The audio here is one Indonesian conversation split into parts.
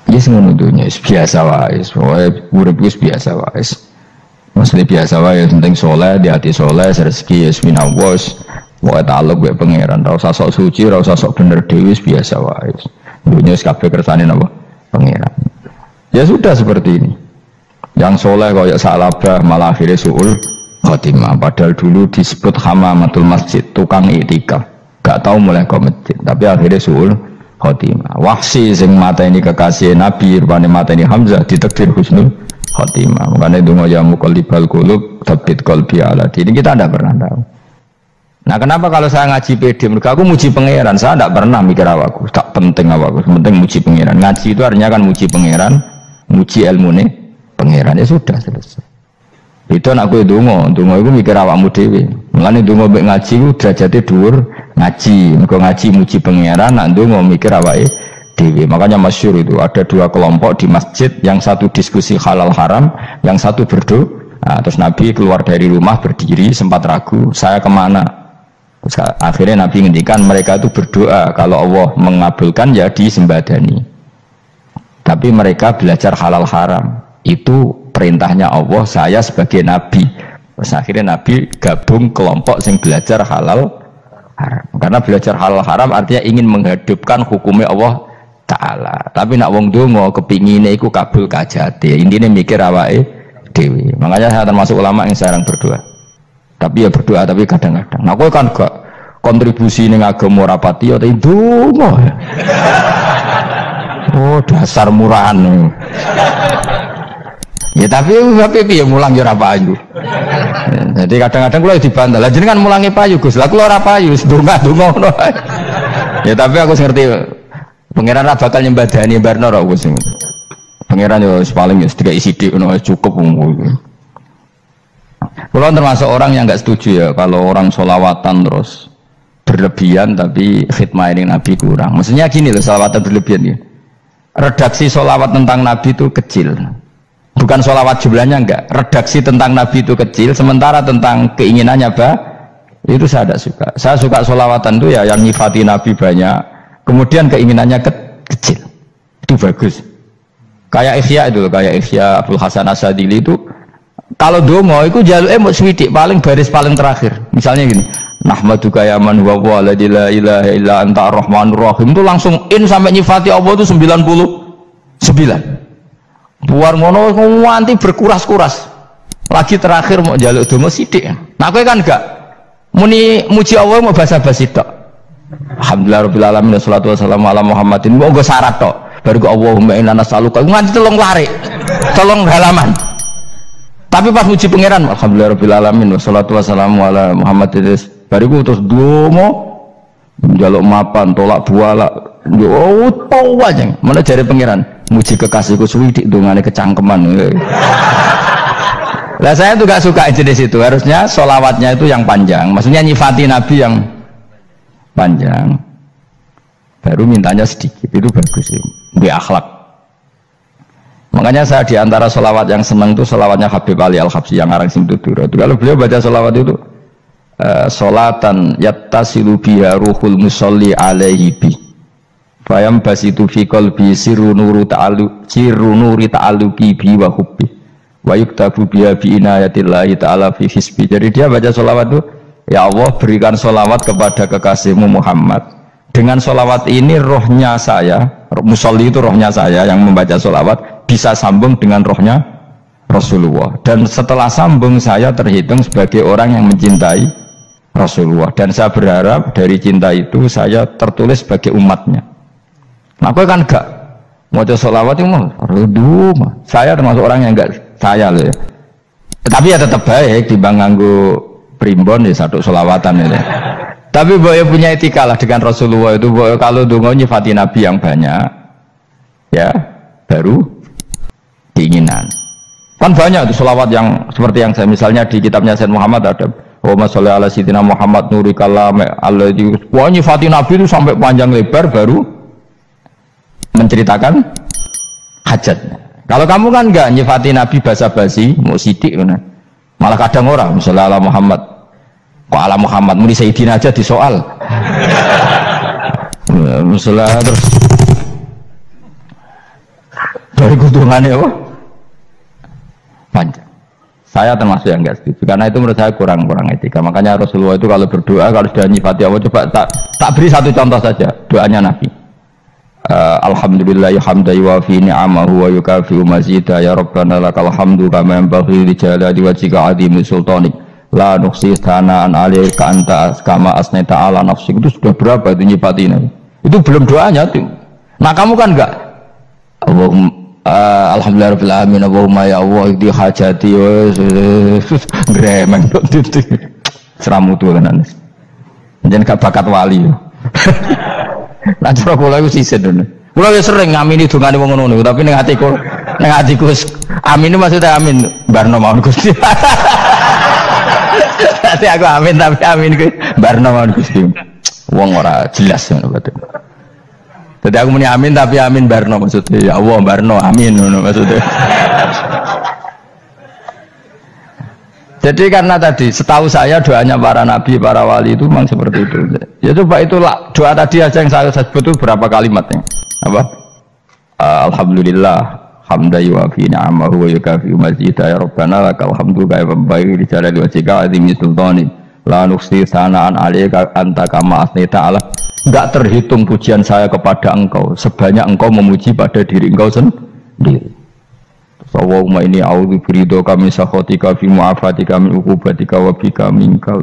Yes ngono dunya biasa wae, urip wis biasa wae. Maksudnya biasa wae penting soleh, di hati soleh, rezeki wis minawos. Wae taluk wae pangeran, ora usah sok suci, ora usah sok bener dhewe wis biasa wae. Dunya wis kabeh kersane napa? Pangeran. Ya sudah seperti ini. Yang soleh kaya salabah malah akhirnya suul khotimah. Padahal dulu disebut hamamatul masjid, tukang iktikaf. Gak tahu mulai ke masjid, tapi akhirnya suul khotimah. Wahsi sing mateni kekasih Nabi, rupane mateni Hamzah ditakdir husnul khotimah. Makanya donga ya muqallibal qulub tsabbit qalbi ala dini. Kita tidak pernah tahu. Nah, kenapa kalau saya ngaji PD? Mereka aku muji pangeran, saya tidak pernah mikir awakku, tak penting awakku, penting muji pangeran. Ngaji itu artinya kan muji pangeran, muji ilmune pangeran, ya sudah selesai. Itu anakku donga itu mikir awakmu dhewe. Mulane donga mek ngaji ku derajate dhuwur ngaji. Mergo ngaji muji pangeran, nak donga mikir awake dhewe. Makanya masyhur itu ada dua kelompok di masjid, yang satu diskusi halal haram, yang satu berdoa. Nah, terus Nabi keluar dari rumah berdiri sempat ragu, saya kemana? Terus akhirnya Nabi ngendikan mereka itu berdoa kalau Allah mengabulkan ya disembadani. Tapi mereka belajar halal haram. Itu perintahnya Allah, saya sebagai Nabi. Terus akhirnya Nabi gabung kelompok yang belajar halal haram. Karena belajar halal haram artinya ingin menghidupkan hukumnya Allah Ta'ala. Tapi nak wong donga kepingine iku kabul kajate. Intine mikir awake dhewe. Makanya saya termasuk ulama yang jarang berdoa. Tapi ya berdoa, tapi kadang-kadang. Nah, kowe kan gak kontribusi ning agama rapati ya ndonga. Oh, dasar murahan. Ya tapi piye mulang ya ora payu. Jadi kadang-kadang kula dibantah. Lah jenengan mulangi payu, Gus. Lah kula ora payu, ndonga-ndonga ngono. Ya tapi aku ngerti pangeran ra bakal nyembadani barno ra Gus. Pangeran yo paling sedikit sithik ngono cukup umum. Kalau termasuk orang yang nggak setuju ya kalau orang sholawatan terus berlebihan tapi khidmah ini Nabi kurang. Maksudnya gini loh, sholawatan berlebihan ya. Redaksi sholawat tentang Nabi itu kecil, bukan sholawat jumlahnya enggak. Redaksi tentang Nabi itu kecil, sementara tentang keinginannya itu saya tidak suka. Saya suka sholawatan itu ya yang nyifati Nabi banyak, kemudian keinginannya kecil, itu bagus. Kayak Ihya itu loh, kayak Ihya Abdul Hasan Asadili itu. Kalau dongo itu jaluk mau swidik paling baris paling terakhir. Misalnya gini, nahmaduka ya man huwa la ilaha illa anta ar-rahmanur rahim, itu langsung in sampai nyifati Allah itu 99. Buar ngono nganti berkuras-kuras. Lagi terakhir mau jaluk dongo sithik. Nah kowe kan enggak muni muji Allah mau basa-basi tok. Alhamdulillah rabbil alamin wassalatu wassalamu ala Muhammadin. Mau nggo syarat tok. Baru ke Allahumma inna nas'aluka nganti telung lari. Telung halaman. Tapi pas muji pangeran, alhamdulillah rabbil alamin wassalatu wassalamu ala Muhammadin. Bariku terus dongo njaluk mapan, tolak buala. Yo tau aja. Mana jare pangeran, muji kekasihku suwidik dongane kecangkeman. Lah saya tuh gak suka jenis itu. Harusnya sholawatnya itu yang panjang. Maksudnya nyifati Nabi yang panjang. Baru mintanya sedikit. Itu bagus sih. Bi akhlak. Makanya saya diantara sholawat yang senang itu sholawatnya Habib Ali Al-Habsyi yang ngarang Sing Tudura. Kalau beliau baca sholawat itu sholatan yattasilu biha ruhul musolli alaihi bi fayam basitu fi qalbi sirru nuri ta'alluqi bi wa hubbi wa yuktabu biha bi inayatillahi ta'ala fi hisbi. Jadi dia baca sholawat itu, ya Allah berikan sholawat kepada kekasihmu Muhammad. Dengan sholawat ini rohnya saya, musolli itu rohnya saya yang membaca sholawat bisa sambung dengan rohnya Rasulullah, dan setelah sambung saya terhitung sebagai orang yang mencintai Rasulullah, dan saya berharap dari cinta itu saya tertulis sebagai umatnya. Nah aku kan enggak mau sholawat itu saya termasuk orang yang enggak saya loh ya. Tapi ya tetap baik dibanding nganggo primbon ya satu sholawatan ya. Tapi boleh punya etika lah dengan Rasulullah itu. Kalau dongo nyifati Nabi yang banyak ya baru keinginan. Kan banyak itu sholawat yang seperti yang saya misalnya di kitabnya Sayyid Muhammad ada Allahumma sholli ala sayyidina Muhammad nuri kalam alladzi wa nyifati Nabi itu sampai panjang lebar baru menceritakan hajatnya. Kalau kamu kan enggak nyifati Nabi basa-basi mau sidik kan. Malah kadang orang misalnya ala Muhammad kok ala Muhammad muni sayyidina aja disoal. Misalnya terus Dari hitungannya apa? Panjang. Saya termasuk yang enggak setuju karena itu menurut saya kurang etika. Makanya Rasulullah itu kalau berdoa kalau sudah nyifati Allah, coba tak beri satu contoh saja doanya Nabi. Alhamdulillah hamdan yuwafi ni'amahu wa yukafi'u mazidah ya rabbana lakal hamdu kama yanbaghi li jalali wajhika 'azimi sultanik la nuqsi thana'an 'alaika anta kama asnaita 'ala nafsik. Itu sudah berapa itu nyifati Nabi? Itu belum doanya tuh. Nah kamu kan enggak Alhamdulillah rabbil alamin Allahumma ya Allah di hajati gremeng titik seramutu tenan. Jeneng gak bakat wali. Nah cara kula iku sisen ngono. Kula wis sering ngamini dongane wong ngono tapi ning atiku amin maksudnya amin barno mawon Gusti. Dadi aku amin tapi amin kuwi barno mawon Gusti. Wong ora jelas ngono berarti. Jadi aku muni amin tapi amin barno maksudnya ya Allah barno amin maksudnya. Jadi karena tadi setahu saya doanya para nabi para wali itu memang seperti itu. Ya coba itulah doa tadi aja yang saya sebut itu berapa kalimatnya apa? Alhamdulillah hamdan yuwafi ni'amahu wa yukafi'u mazidah ya rabbana lakal hamdu kama yanbaghi li jalali wajhika 'azimi sultanik la nuqsi thana'an 'alaika anta kama asnaita 'ala. Enggak terhitung pujian saya kepada engkau sebanyak engkau memuji pada diri engkau sendiri. Allahumma ini a'udzu biridhoka min sakhatika fi mu'afatika min uqubatika wa bika minka.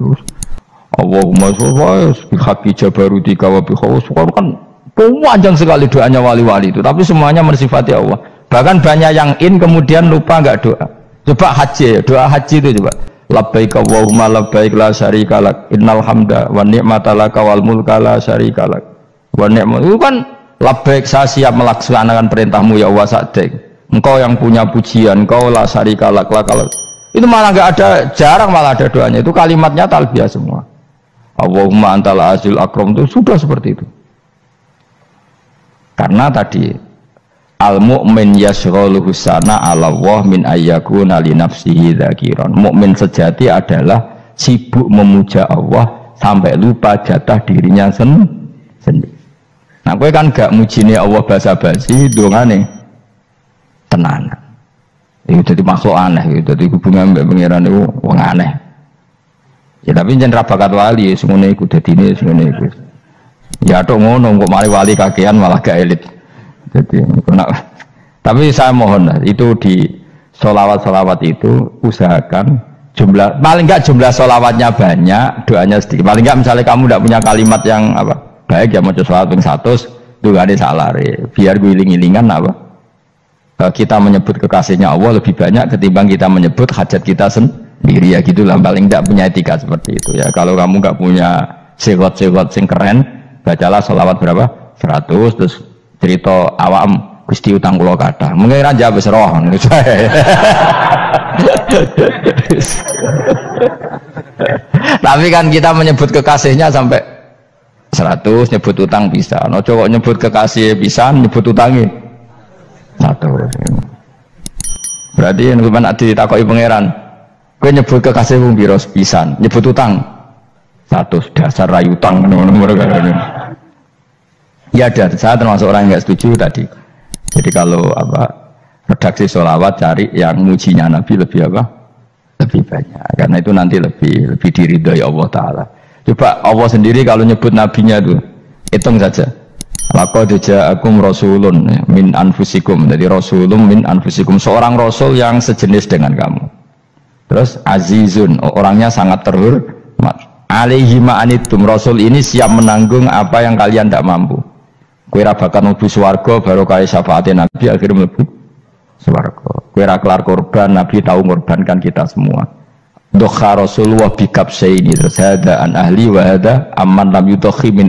Allahumma bi haqqi jabarutika wa bi khawfika. Kan panjang sekali doanya wali-wali itu, tapi semuanya mensifati Allah. Bahkan banyak yang kemudian lupa enggak doa. Coba haji, doa haji itu coba. Labbaik Allahumma labbaik la syarika lak innal hamda wa ni'mata laka wal mulka la syarika lak wa ni'mat. Itu kan labbaik saya siap melaksanakan perintahmu ya Allah sa'dek. Engkau yang punya pujian, engkau la syarika lak lakal. Itu malah enggak ada, jarang malah ada doanya. Itu kalimatnya talbiyah semua. Allahumma antal azil akram itu sudah seperti itu. Karena tadi al-mu'min yashghaluhu sana 'ala Allah min ayyakuna li nafsihi dzakiran. Mukmin sejati adalah sibuk memuja Allah sampai lupa jatah dirinya sendiri. Nah, kowe kan gak mujine Allah basa-basi, dongane tenanan. Itu jadi makhluk aneh, itu jadi hubungan mbek pangeran itu wong aneh. Ya tapi jen ra bakat wali, semono iku dadine semono iku. Ya tok ngono kok mari wali kakean malah gak elit. Jadi, tapi saya mohon itu di sholawat itu usahakan jumlah paling enggak jumlah sholawatnya banyak, doanya sedikit. Paling enggak misalnya kamu tidak punya kalimat yang apa baik ya mau sholawat ping 100 itu gak ada salah biar guling-gilingan apa kita menyebut kekasihnya Allah lebih banyak ketimbang kita menyebut hajat kita sendiri ya gitulah. Paling enggak punya etika seperti itu ya. Kalau kamu enggak punya segot-segot sing keren, bacalah sholawat berapa 100 terus cerita awam Gusti utang kula kathah. Mungkin raja wis roh. Tapi kan kita menyebut kekasihnya sampai 100, nyebut utang bisa. No kok nyebut kekasih bisa, nyebut utangnya 100. Berarti yen sampeyan ditakoki pangeran, kowe nyebut kekasih wong pira pisan, nyebut utang 100 dasar ra utang ngono-ngono. Ya ada, saya termasuk orang yang nggak setuju tadi. Jadi kalau apa redaksi sholawat cari yang mujinya Nabi lebih apa? Lebih banyak. Karena itu nanti lebih diridhoi Allah Taala. Coba Allah sendiri kalau nyebut nabinya itu hitung saja. Laqad ja'akum rasulun min anfusikum. Jadi rasulun min anfusikum, seorang rasul yang sejenis dengan kamu. Terus azizun, orangnya sangat terhormat. Alaihi ma'anitum, rasul ini siap menanggung apa yang kalian tidak mampu. Kowe ra bakal mlebu swarga baru kaya syafaate Nabi akhirnya mlebu swarga. Kowe ra kelar korban, Nabi tahu mengorbankan kita semua. Dokha Rasulullah bikabsaini terus hada an ahli wa hada amman lam yudokhi min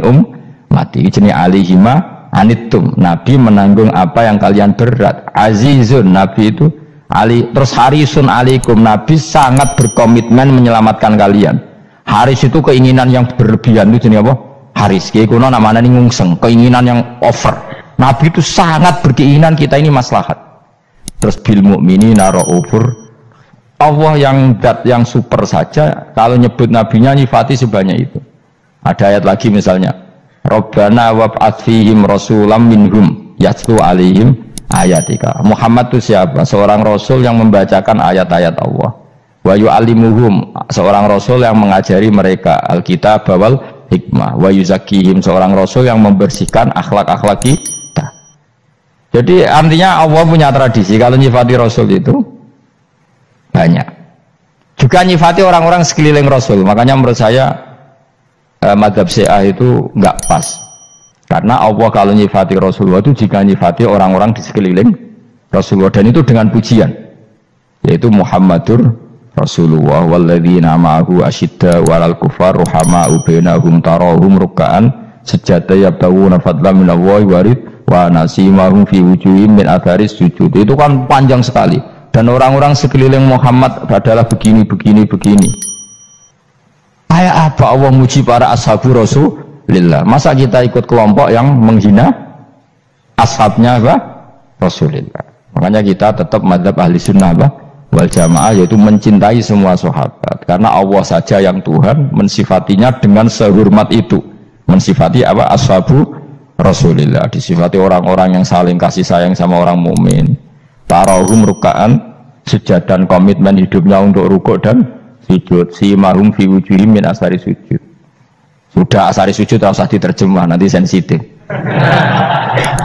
mati. Jenenge alihima anittum. Nabi menanggung apa yang kalian berat. Azizun, Nabi itu ali terus harisun alaikum. Nabi sangat berkomitmen menyelamatkan kalian. Haris itu keinginan yang berlebihan itu jenenge apa? Haris, kayak kuno namanya nih ngungseng, keinginan yang over. Nabi itu sangat berkeinginan kita ini maslahat. Terus bil mukminina raufur. Allah yang zat yang super saja, kalau nyebut nabinya nyifati sebanyak itu. Ada ayat lagi misalnya, Rabbana wab'ats fihim rasulam minhum yatlu alaihim ayatika. Muhammad itu siapa? Seorang rasul yang membacakan ayat-ayat Allah. Wa yu'allimuhum, seorang rasul yang mengajari mereka alkitab wal hikmah. Wa yuzakkihim, seorang rasul yang membersihkan akhlak-akhlak kita. Jadi artinya Allah punya tradisi kalau nyifati rasul itu banyak. Juga nyifati orang-orang sekeliling rasul. Makanya menurut saya mazhab Syiah itu enggak pas. Karena Allah kalau nyifati Rasulullah itu jika nyifati orang-orang di sekeliling Rasulullah, dan itu dengan pujian, yaitu Muhammadur Rasulullah walladzina ma'ahu asyidda walal kufar ruhama'u bainahum tarahum ruk'an sujada yabtaguna fadlan minallahi warid wa nasimahum fi wujuhihim min atharis sujud. Itu kan panjang sekali, dan orang-orang sekeliling Muhammad adalah begini. Kayak apa Allah muji para ashabu Rasulillah? Masa kita ikut kelompok yang menghina ashabnya apa? Rasulillah. Makanya kita tetap madzhab ahli sunnah apa? Wal jamaah, yaitu mencintai semua sahabat. Karena Allah saja yang Tuhan mensifatinya dengan sehormat itu. Mensifati apa? Ashabu Rasulillah. Disifati orang-orang yang saling kasih sayang sama orang mukmin. Tarahum ruk'an, sujud dan komitmen hidupnya untuk rukuk dan sujud. Si mahum fi wujuhim min asari sujud. Sudah asari sujud tak usah diterjemah, nanti sensitif.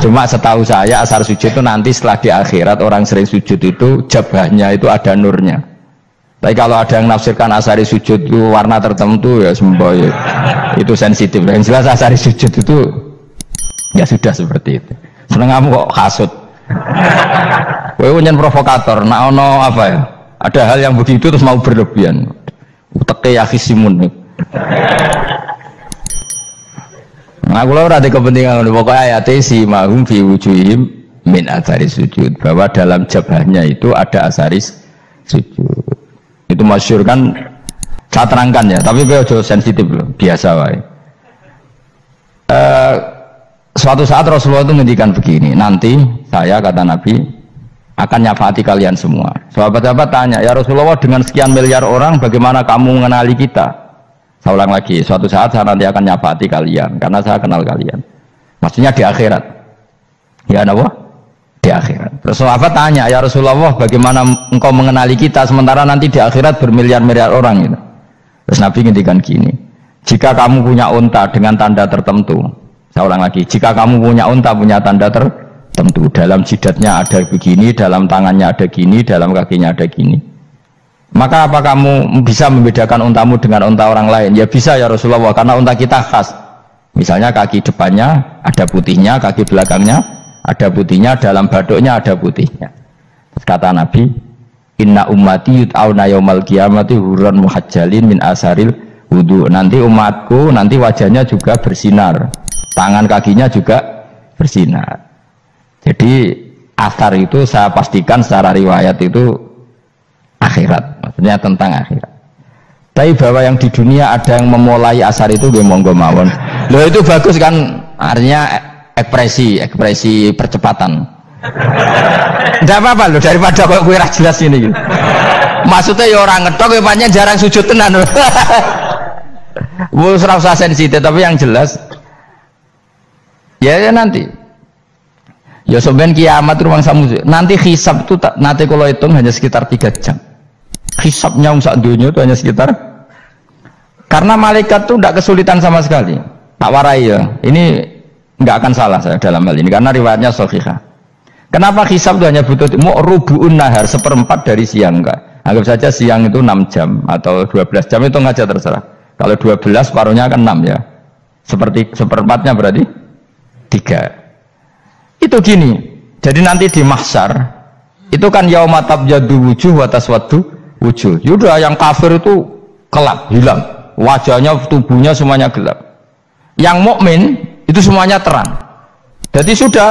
Cuma setahu saya asar sujud itu nanti setelah di akhirat orang sering sujud itu jabahnya itu ada nurnya. Tapi kalau ada yang nafsirkan asari sujud itu warna tertentu ya semboy, itu sensitif. Yang jelas asari sujud itu ya sudah seperti itu. Seneng kamu kok hasut. Kowe nyen provokator, nak ono apa ya? Ada hal yang begitu terus mau berlebihan. Uteke ya khisimun. Nah, kalau ada kepentingan pokoknya ayat si mahum fi wujuhim min athari sujud, bahwa dalam jabahnya itu ada asaris sujud. Itu masyhur kan, saya terangkan ya, tapi beliau sensitif loh, biasa wae. Suatu saat Rasulullah itu ngendikan begini, nanti saya kata Nabi akan nyafaati kalian semua. Sahabat-sahabat tanya, ya Rasulullah dengan sekian miliar orang bagaimana kamu mengenali kita? Saya ulang lagi, suatu saat saya nanti akan nyafaati kalian karena saya kenal kalian. Maksudnya di akhirat. Ya Allah, di akhirat. Terus sahabat tanya, ya Rasulullah bagaimana engkau mengenali kita sementara nanti di akhirat bermiliar-miliar orang gitu. Terus Nabi ngendikan gini, jika kamu punya unta dengan tanda tertentu, saya ulang lagi, jika kamu punya unta punya tanda tertentu, dalam jidatnya ada begini, dalam tangannya ada gini, dalam kakinya ada gini, maka apa kamu bisa membedakan untamu dengan unta orang lain? Ya bisa ya Rasulullah, karena unta kita khas. Misalnya kaki depannya ada putihnya, kaki belakangnya ada putihnya, dalam baduknya ada putihnya. Terus kata Nabi, inna ummati yud'auna yaumal qiyamati hurran muhajjalin min asaril wudu. Nanti umatku nanti wajahnya juga bersinar, tangan kakinya juga bersinar. Jadi asar itu saya pastikan secara riwayat itu akhirat, maksudnya tentang akhirat. Tapi bahwa yang di dunia ada yang memulai asar itu gue monggo mawon. Loh itu bagus kan, artinya ekspresi percepatan. Tidak apa-apa loh, daripada kok gue jelas ini gitu. Maksudnya ya orang ngetok ya panjang jarang sujud tenan. Wes ora usah sensitif, tapi yang jelas ya nanti. Ya sebenarnya kiamat ruang samu. Nanti hisab itu nanti kalau hitung hanya sekitar 3 jam. Hisabnya sak dunia itu hanya sekitar, karena malaikat itu tidak kesulitan sama sekali. Tak warai ya, ini nggak akan salah saya dalam hal ini karena riwayatnya sahihah. Kenapa hisab itu hanya butuh rubu'un nahar, 1/4 dari siang? Enggak, anggap saja siang itu 6 jam atau 12 jam, itu aja terserah. Kalau 12 paruhnya kan 6 ya, seperti 1/4-nya berarti 3. Itu gini, jadi nanti di mahsyar itu kan yauma tabyaddu wujuh wa taswaddu wujuh. Yaudah yang kafir itu kelap, hilang, wajahnya, tubuhnya semuanya gelap. Yang mukmin itu semuanya terang. Jadi sudah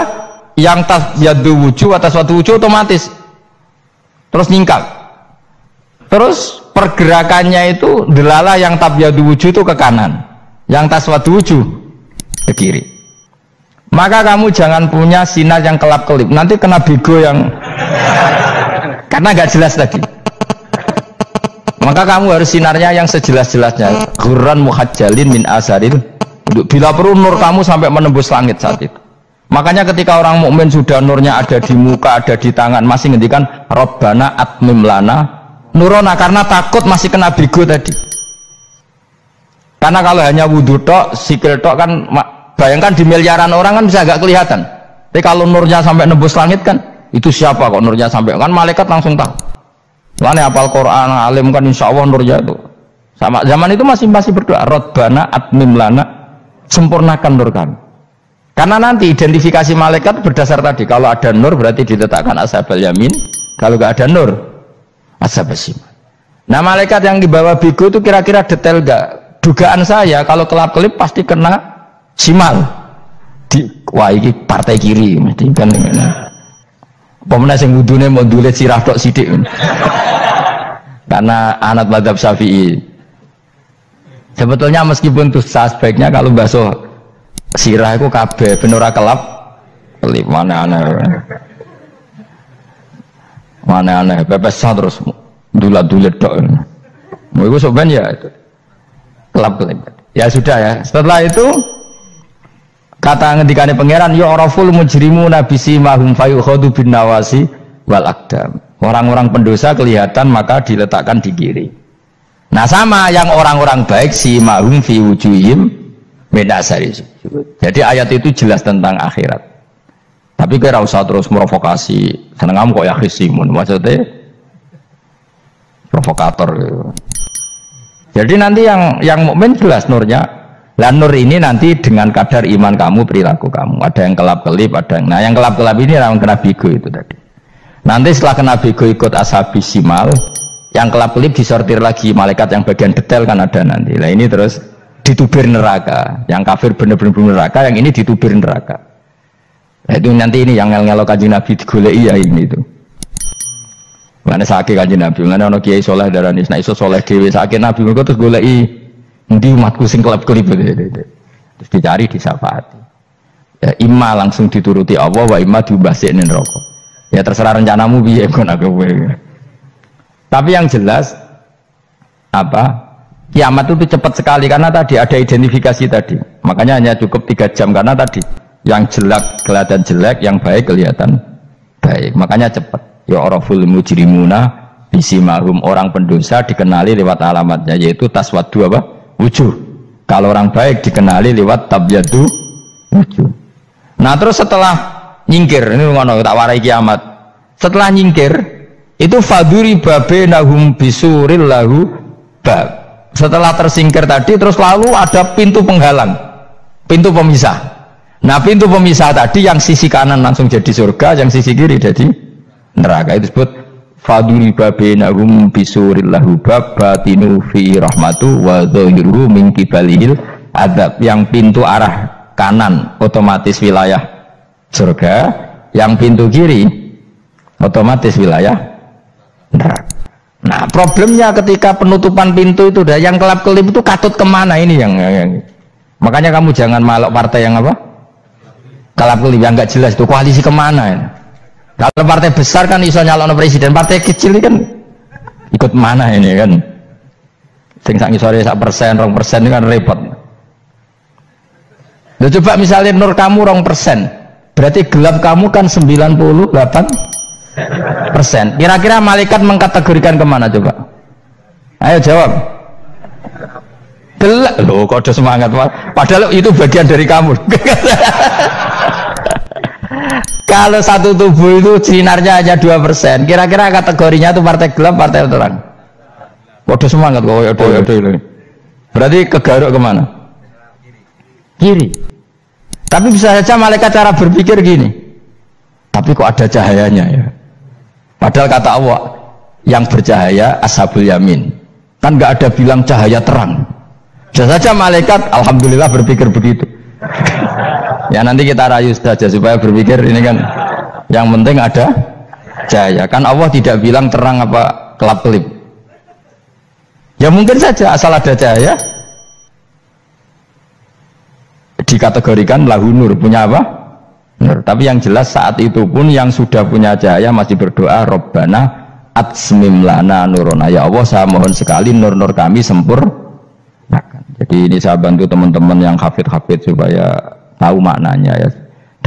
yang tabyaddu wujuh wa taswaddu wujuh otomatis terus nyingkap. Terus pergerakannya itu delala yang tabyaddu wujuh itu ke kanan, yang taswaddu wujuh ke kiri. Maka kamu jangan punya sinar yang kelap-kelip, nanti kena bego yang karena nggak jelas tadi. Maka kamu harus sinarnya yang sejelas-jelasnya, ghurran muhajjalin min asaril. Bila perlu nur kamu sampai menembus langit saat itu. Makanya ketika orang mukmin sudah nurnya ada di muka, ada di tangan, masih ngendikan Rabbana atmim lana nurona, karena takut masih kena bigo tadi. Karena kalau hanya wudhu tok, sikil tok kan, bayangkan di miliaran orang kan bisa agak kelihatan. Tapi kalau nurnya sampai nembus langit kan, itu siapa kok nurnya sampai, kan malaikat langsung tahu. Lainnya apal Quran, alim kan insya Allah nurnya itu. Sama zaman itu masih berdoa, Rabbana atmim lana, sempurnakan nur kami. Karena nanti identifikasi malaikat berdasar tadi, kalau ada nur berarti diletakkan ashabal yamin, kalau nggak ada nur ashabal shimal. Nah malaikat yang dibawa bigo itu kira-kira detail nggak? Dugaan saya kalau kelap-kelip pasti kena shimal. Wah ini partai kiri, mesti kan. Pemenang yang wudhunya mau dulet sirah tok sidik. Karena anak mazhab Syafi'i. Sebetulnya meskipun itu sebaiknya kalau basuh sirah itu kabeh ben ora kelip mana aneh pepesan terus dulat-dulit tok. Mau iku soben ya itu kelip. Ya sudah ya. Setelah itu kata ngendikane pangeran ya araful mujrimuna bisimahum fayukhadu bin nawasi wal aqdam. Orang-orang pendosa kelihatan maka diletakkan di kiri. Nah sama yang orang-orang baik simahum fi wujuhim Menasari. Jadi ayat itu jelas tentang akhirat. Tapi kira usah terus merovokasi. Seneng kamu kok ya khisimun. Maksudnya provokator. Gitu. Jadi nanti yang mukmin jelas nurnya. Lah nur ini nanti dengan kadar iman kamu, perilaku kamu. Ada yang kelap-kelip, ada yang. Nah yang kelap-kelip ini yang kena bigo itu tadi. Nanti setelah kena bigo ikut ashabis simal, yang kelap-kelip disortir lagi malaikat yang bagian detail kan ada nanti. Nah ini terus ditubir neraka, yang kafir bener-bener neraka, yang ini ditubir neraka. Nah, itu nanti ini yang ngel-ngelo kanjeng Nabi digoleki ya ini itu. Mana sakit kanjeng Nabi, mana ono kiai soleh darani, nah iso soleh dewe sakit Nabi mereka terus goleki endi umatku sing kelep-kelip terus dicari disafaati. Ya imma langsung dituruti Allah, wa imma diubasikne neraka. Ya terserah rencanamu piye kon aku. Tapi yang jelas apa? Kiamat itu cepat sekali karena tadi ada identifikasi tadi. Makanya hanya cukup 3 jam karena tadi yang jelek kelihatan jelek, yang baik kelihatan baik. Makanya cepat. Ya araful mujrimuna bisimahum, orang pendosa dikenali lewat alamatnya yaitu taswaddu apa? Wujuh. Kalau orang baik dikenali lewat tabyadu wujuh. Nah, terus setelah nyingkir, ini ngono tak warai kiamat. Setelah nyingkir itu faduri babenahum bisuril lahu bab. Setelah tersingkir tadi terus lalu ada pintu penghalang, pintu pemisah. Nah pintu pemisah tadi yang sisi kanan langsung jadi surga, yang sisi kiri jadi neraka. Itu disebut faduriba bainahum bisuril lahu bab batinu fi rahmatu wa dhahiruhu min qibalihil adzab. Yang pintu arah kanan otomatis wilayah surga, yang pintu kiri otomatis wilayah neraka. Nah problemnya ketika penutupan pintu itu dah yang kelap-kelip itu katut kemana ini yang makanya kamu jangan malok partai yang apa kelap-kelip yang nggak jelas itu koalisi kemana ya. Kalau partai besar kan iso nyalon presiden, partai kecil ini kan ikut mana ini kan sing sak ngisore 1%, 2% ini kan repot. Loh, coba misalnya nur kamu 2%, berarti gelap kamu kan 98%. Kira-kira malaikat mengkategorikan kemana coba? Ayo jawab. Gelap loh, kok ada semangat padahal itu bagian dari kamu. Kalau satu tubuh itu sinarnya hanya 2%, kira-kira kategorinya itu partai gelap, partai terang. Kok ada semangat kok? Berarti kegaruk kemana? Kiri. Tapi bisa saja malaikat cara berpikir gini, tapi kok ada cahayanya ya? Padahal kata Allah yang bercahaya ashabul yamin, kan nggak ada bilang cahaya terang. Bisa saja malaikat alhamdulillah berpikir begitu. Ya nanti kita rayu saja supaya berpikir ini kan yang penting ada cahaya. Kan Allah tidak bilang terang apa kelap-kelip. Ya mungkin saja asal ada cahaya dikategorikan lahu nur, punya apa? Nur. Tapi yang jelas saat itu pun yang sudah punya cahaya masih berdoa Rabbana atsmim lana nurona, ya Allah saya mohon sekali nur-nur kami sempurnakan. Jadi ini saya bantu teman-teman yang hafid-hafid supaya tahu maknanya ya.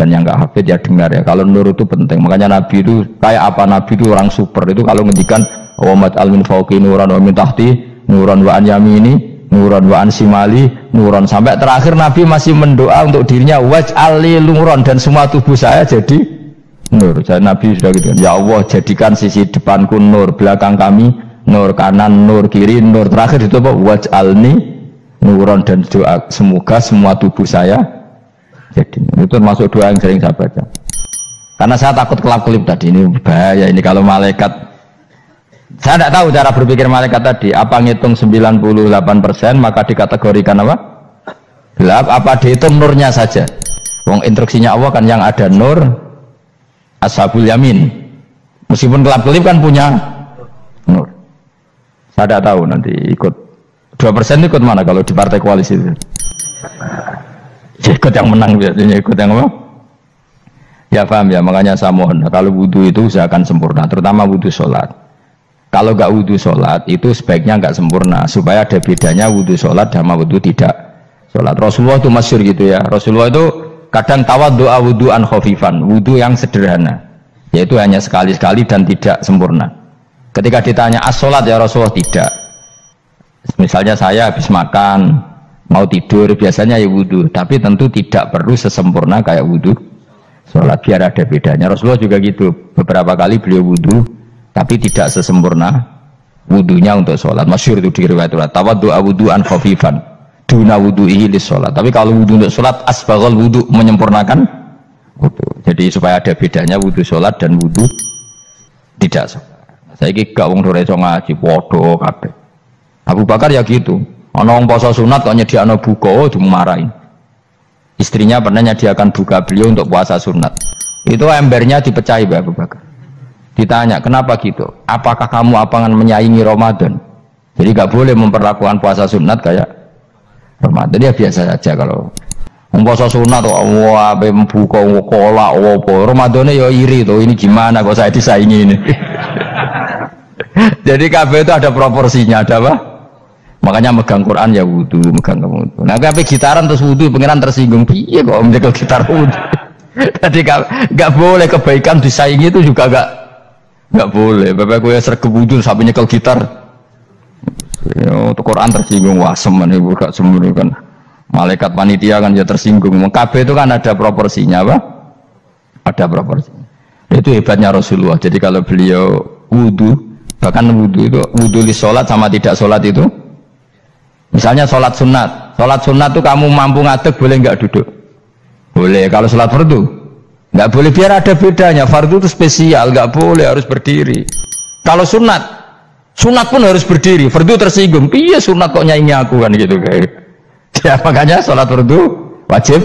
dan yang nggak hafid ya dengar ya. Kalau nur itu penting, makanya Nabi itu kayak apa? Nabi itu orang super itu kalau ngendikan Muhammad al-min fauqi nuran wa min tahti nuran wa an yamini nuran wa an simali nuran, sampai terakhir Nabi masih mendoa untuk dirinya waj'al li nuran, dan semua tubuh saya jadi nur. Jadi Nabi sudah gitu, ya Allah jadikan sisi depanku nur, belakang kami nur, kanan nur, kiri nur, terakhir itu apa? Waj'alni nuran, dan doa semoga semua tubuh saya jadi nur. Itu termasuk doa yang sering saya baca, karena saya takut kelap-kelip tadi. Ini bahaya ini kalau malaikat. Saya tidak tahu cara berpikir malaikat tadi, apa ngitung 98% maka dikategorikan apa? Gelap, apa dihitung nurnya saja? Wong instruksinya Allah kan yang ada nur ashabul yamin, meskipun kelap-kelip kan punya nur. Saya tidak tahu nanti ikut 2% ikut mana kalau di partai koalisi itu? Ikut yang menang biasanya, ikut yang apa? Ya paham ya, makanya saya mohon kalau wudhu itu usahakan sempurna, terutama wudhu sholat. Kalau nggak wudhu sholat itu sebaiknya nggak sempurna, supaya ada bedanya wudhu sholat sama wudhu tidak sholat. Rasulullah itu masyhur gitu ya, Rasulullah itu kadang tawaddu'a wudhu'an khafifan, wudhu yang sederhana, yaitu hanya sekali-sekali dan tidak sempurna. Ketika ditanya as-sholat ya Rasulullah, tidak. Misalnya saya habis makan mau tidur biasanya ya wudhu, tapi tentu tidak perlu sesempurna kayak wudhu sholat, biar ada bedanya. Rasulullah juga gitu, beberapa kali beliau wudhu tapi tidak sesempurna wudhunya untuk sholat. Masyhur itu di riwayat tawaddu'a wudhu'an khafifan duna wudhu'ihi lis sholat. Tapi kalau wudhu untuk sholat asbaghal wudhu, menyempurnakan wudhu. Jadi supaya ada bedanya wudhu sholat dan wudhu tidak sholat. Saya gak wong dore iso ngaji podo kabeh. Abu Bakar ya gitu, ana wong poso sunat kok nyediakno buka dimarahin. Istrinya pernah nyediakan buka beliau untuk puasa sunat, itu embernya dipecahi Abu Bakar. Ditanya kenapa gitu, apakah kamu akan menyaingi Ramadan? Jadi gak boleh memperlakukan puasa sunat kayak Ramadan. Ya biasa saja kalau puasa sunat tuh wah buka kolak opo Ramadannya ya iri tuh, ini gimana kok saya disaingi ini. Jadi kabeh itu ada proporsinya, ada apa? Makanya megang Quran ya wudu, megang wudu. Nah kabeh gitaran terus wudu, pengiran tersinggung, piye kok menjegal gitar wudu. Jadi gak boleh kebaikan disaingi, itu juga gak boleh. Bapak gue sergep wudu sampai nyekel gitar. Untuk Quran tersinggung, wah semen ibu gak semen kan. Malaikat panitia kan ya tersinggung. Kabeh itu kan ada proporsinya apa? Ada proporsinya. Itu hebatnya Rasulullah. Jadi kalau beliau wudu, bahkan wudu itu wudu li sholat sama tidak sholat itu. Misalnya sholat sunat itu kamu mampu ngadeg boleh nggak duduk? Boleh. Kalau sholat fardu nggak boleh, biar ada bedanya. Fardu itu spesial, nggak boleh, harus berdiri. Kalau sunat pun harus berdiri. Fardu tersinggung, iya sunat kok nyaingi aku kan gitu kayak. Ya makanya sholat fardu wajib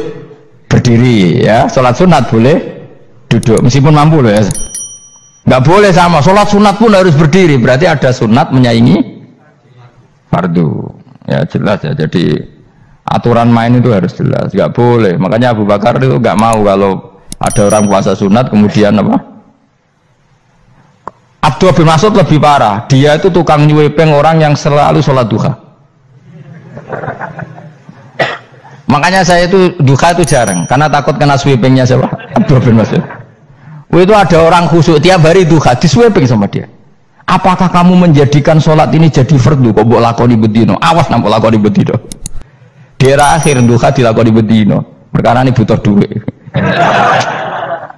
berdiri ya. Sholat sunat boleh duduk meskipun mampu loh ya. Nggak boleh sama. Sholat sunat pun harus berdiri. Berarti ada sunat menyaingi fardu. Ya jelas ya, jadi aturan main itu harus jelas, nggak boleh. Makanya Abu Bakar itu nggak mau kalau ada orang puasa sunat kemudian apa? Abdullah bin Mas'ud lebih parah, dia itu tukang nyuwepeng orang yang selalu sholat duha. Makanya saya itu duha itu jarang, karena takut kena sweepingnya siapa? Abdullah bin Mas'ud. Itu ada orang khusyuk tiap hari duha, diswepeng sama dia. Apakah kamu menjadikan sholat ini jadi fardu? Kok mbok lakoni bedino? Awas nampak lakoni bedino. Daerah akhir duha dilakoni bedino. Perkara ini butuh duit.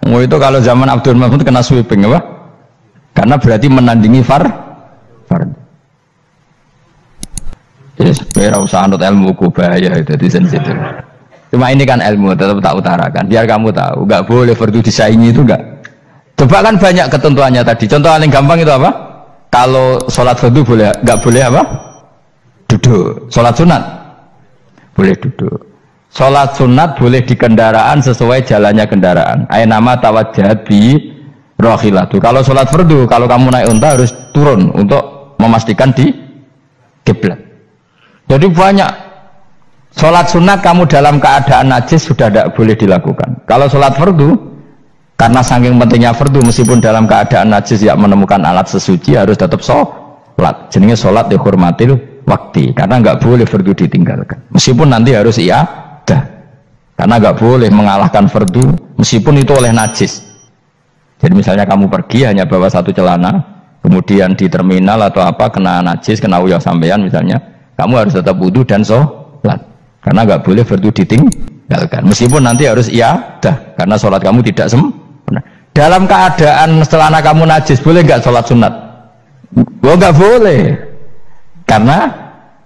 Itu kalau zaman Abdul Mahmud kena sweeping apa? Karena berarti menandingi fardu. Yes, biar usah anut ilmu ku bahaya itu di sensitif. Cuma ini kan ilmu tetap tak utarakan. Biar kamu tahu, nggak boleh fardu disaingi itu nggak. Coba kan banyak ketentuannya tadi. Contoh paling gampang itu apa? Kalau sholat fardu boleh, nggak boleh apa? Duduk. Sholat sunat boleh duduk. Sholat sunat boleh di kendaraan sesuai jalannya kendaraan. Nama tawajjahat bi rohilatu. Kalau sholat fardu, kalau kamu naik unta harus turun untuk memastikan di kiblat. Jadi banyak sholat sunat kamu dalam keadaan najis sudah tidak boleh dilakukan. Kalau sholat fardu, karena saking pentingnya fardu, meskipun dalam keadaan najis ya menemukan alat sesuci harus tetap sholat. Jenenge sholat dihormatil waktu, karena nggak boleh fardu ditinggalkan. Meskipun nanti harus iadah, karena nggak boleh mengalahkan fardu meskipun itu oleh najis. Jadi misalnya kamu pergi hanya bawa satu celana, kemudian di terminal atau apa kena najis, kena uyah sampean misalnya, kamu harus tetap wudu dan sholat, karena nggak boleh fardu ditinggalkan. Meskipun nanti harus dah, karena sholat kamu tidak sempurna. Dalam keadaan celana kamu najis, boleh nggak sholat sunat? Oh nggak boleh, karena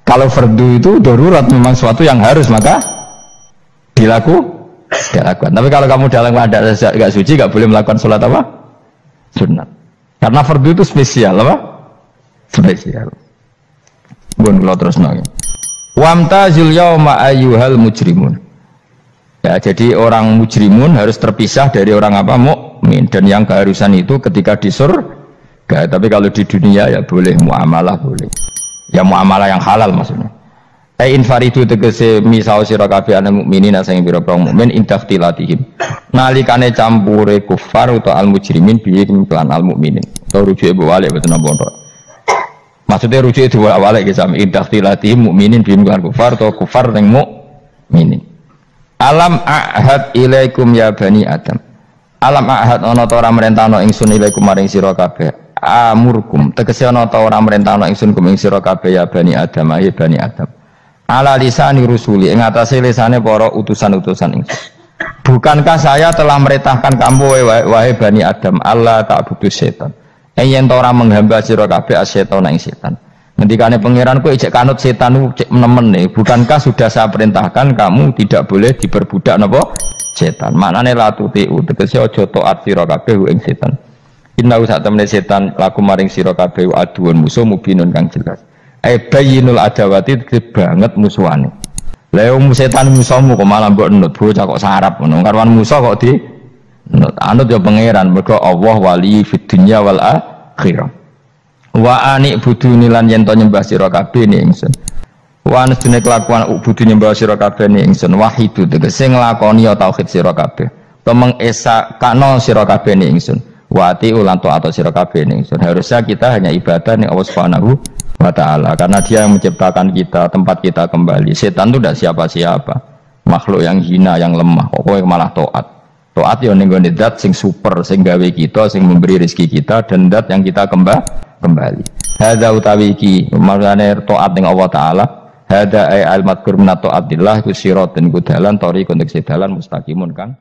kalau fardu itu darurat, memang sesuatu yang harus maka dilakukan. Tapi kalau kamu dalam keadaan nggak suci, nggak boleh melakukan sholat apa? Sunat. Karena fardu itu spesial apa? Spesial. Bun kalau terus nanya. Wamtazul yauma ayyuhal mujrimun. Ya, jadi orang mujrimun harus terpisah dari orang apa? Mukmin. Dan yang keharusan itu ketika di surga. Tapi kalau di dunia ya boleh muamalah boleh. Ya muamalah yang halal maksudnya. Infaridu tegese misau sira kabeh ana mukminin sing pira-pira mukmin indaftilatihim. Nalikane campure kufar utawa al mujrimin bi iklan al mukminin. Atau rujuke balik betul napa. Maksudnya rujuke diwalik ge sami indaftilatihim mukminin bi iklan kufar atau kufar ning mukminin. Alam ahad ilaikum ya bani Adam. Alam ahad ana ta ora merentano ingsun ilaikum maring sira kabeh. Amurkum tegese ana ta ora merentano ingsun kum ing sira kabeh ya bani Adam ya bani Adam. Ala lisani rusuli ing atase lisane para utusan-utusan ingsun. Bukankah saya telah merintahkan kamu wahai Bani Adam Allah ta'budu setan. Yen ora menghamba sira kabeh asetan ing setan. Ngendikane pangeran kowe ijek kanut setan cek nemen nih. Bukankah sudah saya perintahkan kamu tidak boleh diperbudak napa setan. Maknane la tutiu tegese aja taat sira kabeh ing setan. Inna sak temene setan laku maring sira kabeh aduun musuh mubinun kang jelas. Bayinul adawati banget musuhane. Lah wong setan musuhmu kok malah mbok nut bocah kok sarap ngono. Karwan musuh kok di nut. Anut ya pangeran mergo Allah wali fid dunya wal akhirah. Wa ani buduni lan yen to nyembah sira kabeh ni ingsun. Wa anestune kelakuan budu nyembah sira kabeh ni ingsun wahidu tegese nglakoni tauhid sira kabeh. To mengesakno sira kabeh ni ingsun. Wa ati ulan to atau sira kabeh ni ingsun. Harusnya kita hanya ibadah ning Allah Subhanahu wa ta'ala karena dia yang menciptakan kita, tempat kita kembali. Setan itu tidak siapa-siapa, makhluk yang hina, yang lemah. Pokoknya malah taat ya ning gone zat sing super, sing gawe kita, sing memberi rezeki kita, dan zat yang kita kembali. Hadza utawi iki maknane taat ning Allah taala. Hadza ay al madkur min taatillah ku siratun ku dalan tariqun tek dalan mustaqimun kan.